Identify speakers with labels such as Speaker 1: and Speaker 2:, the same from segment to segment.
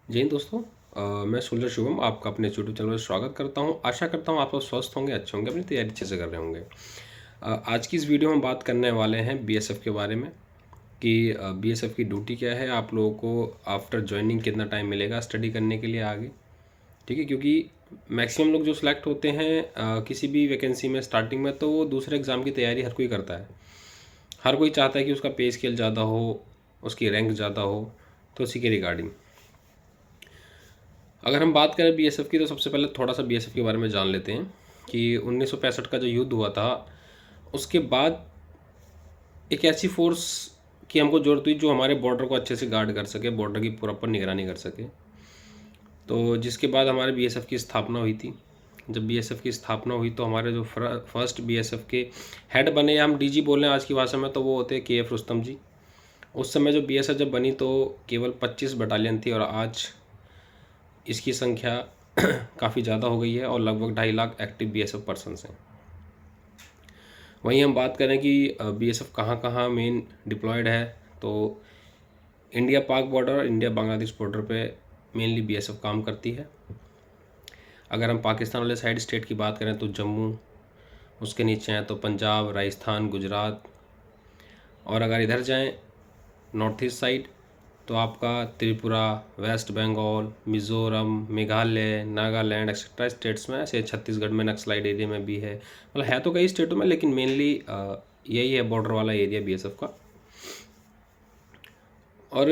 Speaker 1: जय हिंद दोस्तों। मैं सुंदर शुभम आपका अपने यूट्यूब चैनल में स्वागत करता हूं। आशा करता हूं आप लोग स्वस्थ होंगे, अच्छे होंगे, अपनी तैयारी अच्छे से कर रहे होंगे। आज की इस वीडियो में हम बात करने वाले हैं बीएसएफ के बारे में कि बीएसएफ की ड्यूटी क्या है, आप लोगों को आफ्टर ज्वाइनिंग कितना टाइम मिलेगा स्टडी करने के लिए आगे। ठीक है, क्योंकि मैक्सिमम लोग जो सिलेक्ट होते हैं किसी भी वैकेंसी में स्टार्टिंग में, तो वो दूसरे एग्ज़ाम की तैयारी हर कोई करता है। हर कोई चाहता है कि उसका पे स्केल ज़्यादा हो, उसकी रैंक ज़्यादा हो, तो उसी के रिगार्डिंग अगर हम बात करें बीएसएफ की, तो सबसे पहले थोड़ा सा बीएसएफ के बारे में जान लेते हैं कि 1965 का जो युद्ध हुआ था, उसके बाद एक ऐसी फोर्स की हमको ज़रूरत हुई जो हमारे बॉर्डर को अच्छे से गार्ड कर सके, बॉर्डर की प्रॉपर निगरानी कर सके। तो जिसके बाद हमारे बीएसएफ की स्थापना हुई थी। जब बीएसएफ की स्थापना हुई तो हमारे जो फर्स्ट बीएसएफ के हेड बने, हम डीजी बोल रहे हैं आज की भाषा में, तो वो होते हैं के एफ रुस्तम जी। उस समय जो बीएसएफ जब बनी तो केवल 25 बटालियन थी और आज इसकी संख्या काफ़ी ज़्यादा हो गई है और लगभग 2.5 लाख एक्टिव बीएसएफ पर्सनस हैं। वहीं हम बात करें कि बीएसएफ कहाँ कहाँ मेन डिप्लॉयड है, तो इंडिया पाक बॉर्डर और इंडिया बांग्लादेश बॉर्डर पे मेनली बीएसएफ काम करती है। अगर हम पाकिस्तान वाले साइड स्टेट की बात करें तो जम्मू, उसके नीचे हैं तो पंजाब, राजस्थान, गुजरात। और अगर इधर जाएं नॉर्थ ईस्ट साइड तो आपका त्रिपुरा, वेस्ट बंगाल, मिज़ोरम, मेघालय, नागालैंड एक्सेट्रा स्टेट्स में, ऐसे छत्तीसगढ़ में नक्सलाइड एरिया में भी है। मतलब है तो कई स्टेटों में, लेकिन मेनली यही है बॉर्डर वाला एरिया बीएसएफ का। और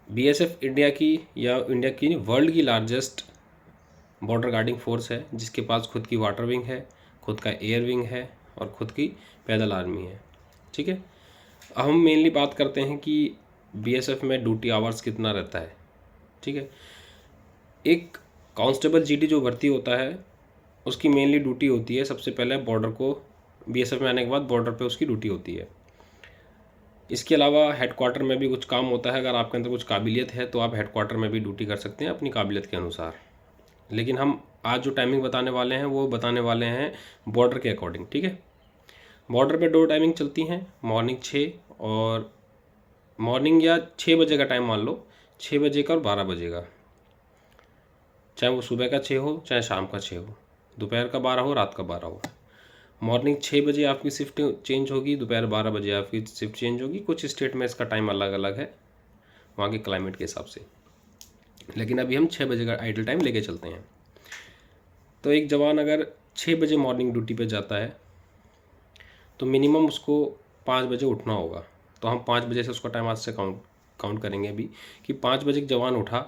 Speaker 1: बीएसएफ इंडिया की या इंडिया की वर्ल्ड की लार्जेस्ट बॉर्डर गार्डिंग फोर्स है, जिसके पास खुद की वाटर विंग है, खुद का एयर विंग है और खुद की पैदल आर्मी है। ठीक है, अब हम मेनली बात करते हैं कि बीएसएफ में ड्यूटी आवर्स कितना रहता है। ठीक है, एक कांस्टेबल जीडी जो भर्ती होता है उसकी मेनली ड्यूटी होती है सबसे पहले बॉर्डर को, बीएसएफ में आने के बाद बॉर्डर पे उसकी ड्यूटी होती है। इसके अलावा हेडक्वार्टर में भी कुछ काम होता है। अगर आपके अंदर कुछ काबिलियत है तो आप हेडक्वार्टर में भी ड्यूटी कर सकते हैं अपनी काबिलियत के अनुसार। लेकिन हम आज जो टाइमिंग बताने वाले हैं वो बताने वाले हैं बॉर्डर के अकॉर्डिंग। ठीक है, बॉर्डर पे 2 टाइमिंग चलती हैं, मॉर्निंग 6 और मॉर्निंग या 6 बजे का टाइम मान लो, 6 बजे का और 12 बजे का, चाहे वो सुबह का 6 हो चाहे शाम का 6 हो, दोपहर का 12 हो, रात का 12 हो। मॉर्निंग 6 बजे आपकी शिफ्ट चेंज होगी, दोपहर 12 बजे आपकी शिफ्ट चेंज होगी। कुछ स्टेट में इसका टाइम अलग अलग है वहाँ के क्लाइमेट के हिसाब से, लेकिन अभी हम 6 बजे का आइडल टाइम लेके चलते हैं। तो एक जवान अगर 6 बजे मॉर्निंग ड्यूटी पे जाता है तो मिनिमम उसको 5 बजे उठना होगा। तो हम 5 बजे से उसका टाइम आज से काउंट करेंगे अभी कि 5 बजे जवान उठा,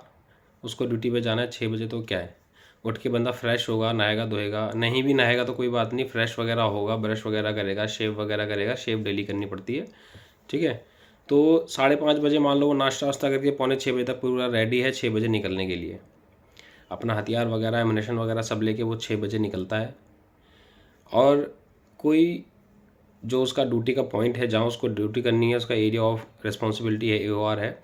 Speaker 1: उसको ड्यूटी पे जाना है 6 बजे, तो क्या है, उठ के बंदा फ्रेश होगा, नहाएगा धोएगा, नहीं भी नहाएगा तो कोई बात नहीं, फ्रेश वगैरह होगा, ब्रश वगैरह करेगा, शेव वगैरह करेगा, शेव डेली करनी पड़ती है। ठीक है, तो 5:30 बजे मान लो वो नाश्ता वास्ता करके 5:45 बजे तक पूरा रेडी है 6 बजे निकलने के लिए। अपना हथियार वगैरह, एमुनेशन वगैरह सब लेके वो 6 बजे निकलता है। और कोई जो उसका ड्यूटी का पॉइंट है, जहाँ उसको ड्यूटी करनी है, उसका एरिया ऑफ रिस्पॉन्सिबिलिटी है, एओआर है,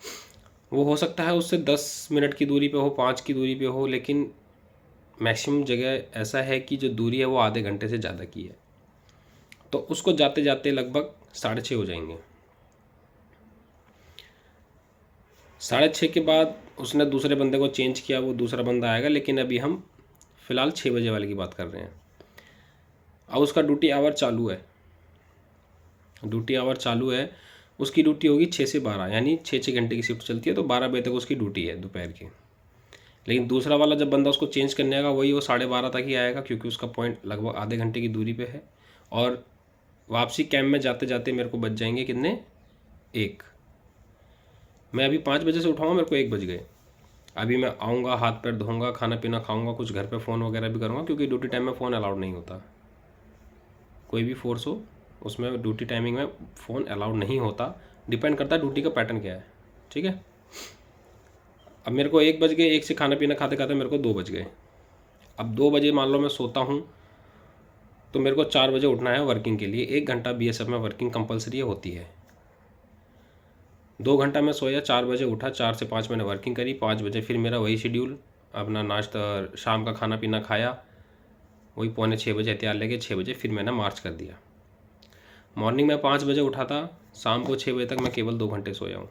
Speaker 1: वो हो सकता है उससे 10 मिनट की दूरी पे हो, 5 की दूरी पे हो, लेकिन मैक्सिमम जगह ऐसा है कि जो दूरी है वो आधे घंटे से ज़्यादा की है। तो उसको जाते जाते लगभग 6:30 हो जाएंगे। 6:30 के बाद उसने दूसरे बंदे को चेंज किया, वो दूसरा बंदा आएगा, लेकिन अभी हम फ़िलहाल 6 बजे वाले की बात कर रहे हैं। अब उसका ड्यूटी आवर चालू है, उसकी ड्यूटी होगी 6 से 12, यानी 6 घंटे की शिफ्ट चलती है, तो 12 बजे तक उसकी ड्यूटी है दोपहर की। लेकिन दूसरा वाला जब बंदा उसको चेंज करने आएगा वही वो 12:30 तक ही आएगा, क्योंकि उसका पॉइंट लगभग आधे घंटे की दूरी पे है। और वापसी कैंप में जाते जाते मेरे को बच जाएंगे कितने, 1। मैं अभी 5 बजे से उठाऊँगा, मेरे को 1 बज गए। अभी मैं आऊँगा, हाथ पैर धोऊँगा, खाना पीना खाऊँगा, कुछ घर पे फ़ोन वगैरह भी करूँगा, क्योंकि ड्यूटी टाइम में फ़ोन अलाउड नहीं होता। कोई भी फोर्स हो उसमें ड्यूटी टाइमिंग में फ़ोन अलाउड नहीं होता, डिपेंड करता है ड्यूटी का पैटर्न क्या है। ठीक है, अब मेरे को 1 बज गए, 1 से खाना पीना खाते खाते मेरे को 2 बज गए। अब 2 बजे मान लो मैं सोता हूँ तो मेरे को 4 बजे उठना है वर्किंग के लिए। 1 घंटा बीएसएफ में वर्किंग कंपलसरी होती है। 2 घंटा मैं सोया, 4 बजे उठा, 4 से 5 मैंने वर्किंग करी, 5 बजे फिर मेरा वही शेड्यूल, अपना नाश्ता, शाम का खाना पीना खाया, वही 5:45 बजे हथियार लेके 6 बजे फिर मैंने मार्च कर दिया। मॉर्निंग में 5 बजे उठा था, शाम को 6 बजे तक मैं केवल 2 घंटे सोया हूँ।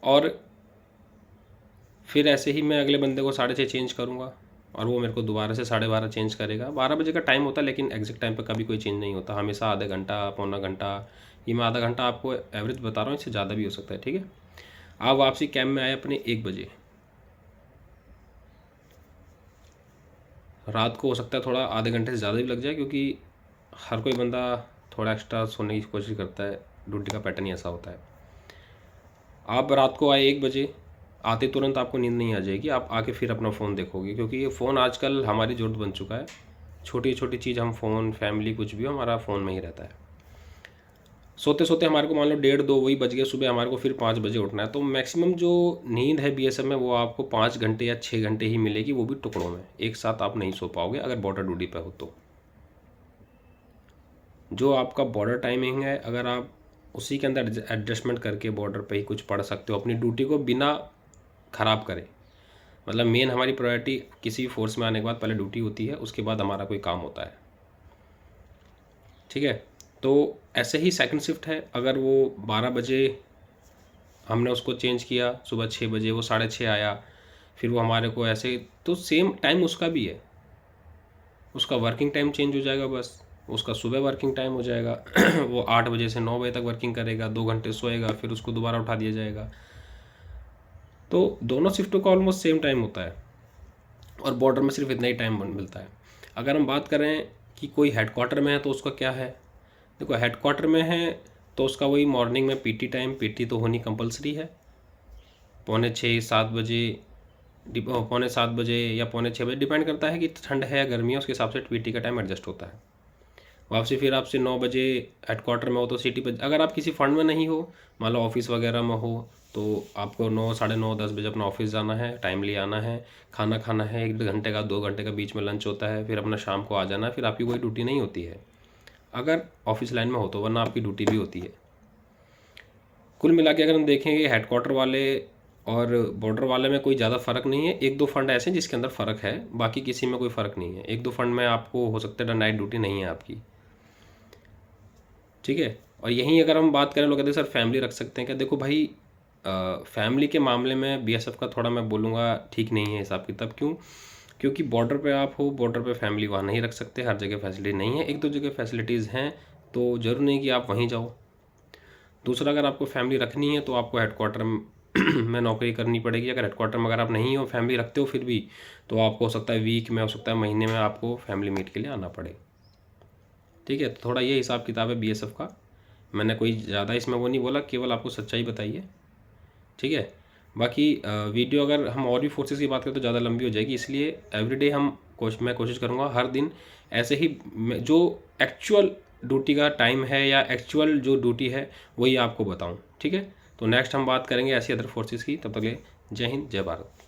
Speaker 1: और फिर ऐसे ही मैं अगले बंदे को 6:30 चेंज करूँगा और वो मेरे को दोबारा से 12:30 चेंज करेगा। 12 बजे का टाइम होता है, लेकिन एग्जैक्ट टाइम पे कभी कोई चेंज नहीं होता, हमेशा आधे घंटा पौना घंटा। ये मैं आधा घंटा आपको एवरेज बता रहा हूँ, इससे ज़्यादा भी हो सकता है। ठीक है, आप वापसी कैंप में आए अपने 1 बजे, रात को हो सकता है थोड़ा आधे घंटे से ज़्यादा भी लग जाए, क्योंकि हर कोई बंदा थोड़ा एक्स्ट्रा सोने की कोशिश करता है, ड्यूटी का पैटर्न ही ऐसा होता है। आप रात को आए 1 बजे, आते तुरंत आपको नींद नहीं आ जाएगी, आप आके फिर अपना फ़ोन देखोगे, क्योंकि ये फ़ोन आजकल हमारी ज़रूरत बन चुका है। छोटी छोटी चीज़ हम फ़ोन, फैमिली, कुछ भी हो हमारा फ़ोन में ही रहता है। सोते सोते हमारे को मान लो 1:30-2 वही बज गए, सुबह हमारे को फिर 5 बजे उठना है। तो मैक्सिमम जो नींद है बीएसएफ में वो आपको 5 घंटे या 6 घंटे ही मिलेगी, वो भी टुकड़ों में। एक साथ आप नहीं सो पाओगे अगर बॉर्डर ड्यूटी पे हो तो। जो आपका बॉर्डर टाइमिंग है, अगर आप उसी के अंदर एडजस्टमेंट करके बॉर्डर पे ही कुछ पढ़ सकते हो अपनी ड्यूटी को बिना ख़राब करे। मतलब मेन हमारी प्रायोरिटी किसी फोर्स में आने के बाद पहले ड्यूटी होती है, उसके बाद हमारा कोई काम होता है। ठीक है, तो ऐसे ही सेकंड शिफ्ट है, अगर वो 12 बजे हमने उसको चेंज किया, सुबह 6 बजे वो 6:30 आया, फिर वो हमारे को ऐसे, तो सेम टाइम उसका भी है, उसका वर्किंग टाइम चेंज हो जाएगा, बस उसका सुबह वर्किंग टाइम हो जाएगा वो 8 बजे से 9 बजे तक वर्किंग करेगा, 2 घंटे सोएगा, फिर उसको दोबारा उठा दिया जाएगा। तो दोनों शिफ्टों का ऑलमोस्ट सेम टाइम होता है और बॉर्डर में सिर्फ इतना ही टाइम मिलता है। अगर हम बात करें कि कोई हेडक्वार्टर में है तो उसका क्या है, देखो हेडक्वार्टर में है तो उसका वही मॉर्निंग में पीटी टाइम, पीटी तो होनी कंपलसरी है, 6:45-7 बजे, 6:45 या 6:45 बजे, डिपेंड करता है कि ठंड है या गर्मी है, उसके हिसाब से पीटी का टाइम एडजस्ट होता है। वापसी फिर आपसे 9 बजे हेडक्वार्टर में हो तो सिटी पर, अगर आप किसी फंड में नहीं हो, मान लो ऑफिस वगैरह में हो, तो आपको 9, 9:30, 10 बजे अपना ऑफिस जाना है, टाइमली आना है, खाना खाना है, 1 घंटे का 2 घंटे का बीच में लंच होता है, फिर अपना शाम को आ जाना है, फिर आपकी कोई ड्यूटी नहीं होती है अगर ऑफिस लाइन में हो तो, वरना आपकी ड्यूटी भी होती है। कुल मिला के अगर हम देखेंगे हेडक्वार्टर वाले और बॉर्डर वाले में कोई ज़्यादा फ़र्क नहीं है। 1-2 फंड ऐसे हैं जिसके अंदर फ़र्क है, बाकी किसी में कोई फ़र्क नहीं है। 1-2 फंड में आपको हो सकता है नाइट ड्यूटी नहीं है आपकी। ठीक है, और यहीं अगर हम बात करें, लोग कहते हैं सर फैमिली रख सकते हैं क्या, देखो भाई फैमिली के मामले में बीएसएफ का थोड़ा मैं बोलूँगा ठीक नहीं है हिसाब किताब। क्यों? क्योंकि बॉर्डर पे आप हो, बॉर्डर पे फैमिली वहाँ नहीं रख सकते, हर जगह फैसिलिटी नहीं है, 1-2 जगह फैसिलिटीज़ हैं तो ज़रूर नहीं कि आप वहीं जाओ। दूसरा, अगर आपको फैमिली रखनी है तो आपको हेडक्वार्टर में नौकरी करनी पड़ेगी। अगर हेडक्वार्टर में अगर आप नहीं हो, फैमिली रखते हो फिर भी, तो आपको हो सकता है वीक में, हो सकता है महीने में आपको फैमिली मीट के लिए आना पड़े। ठीक है, तो थोड़ा ये हिसाब किताब है बीएसएफ का। मैंने कोई ज़्यादा इसमें वो नहीं बोला, केवल आपको सच्चाई बताई है। ठीक है, बाकी वीडियो अगर हम और भी फोर्सेस की बात करें तो ज़्यादा लंबी हो जाएगी, इसलिए एवरीडे मैं कोशिश करूँगा हर दिन ऐसे ही जो एक्चुअल ड्यूटी का टाइम है या एक्चुअल जो ड्यूटी है वही आपको बताऊँ। ठीक है, तो नेक्स्ट हम बात करेंगे ऐसी अदर फोर्सेस की। तब तक के लिए जय हिंद, जय भारत।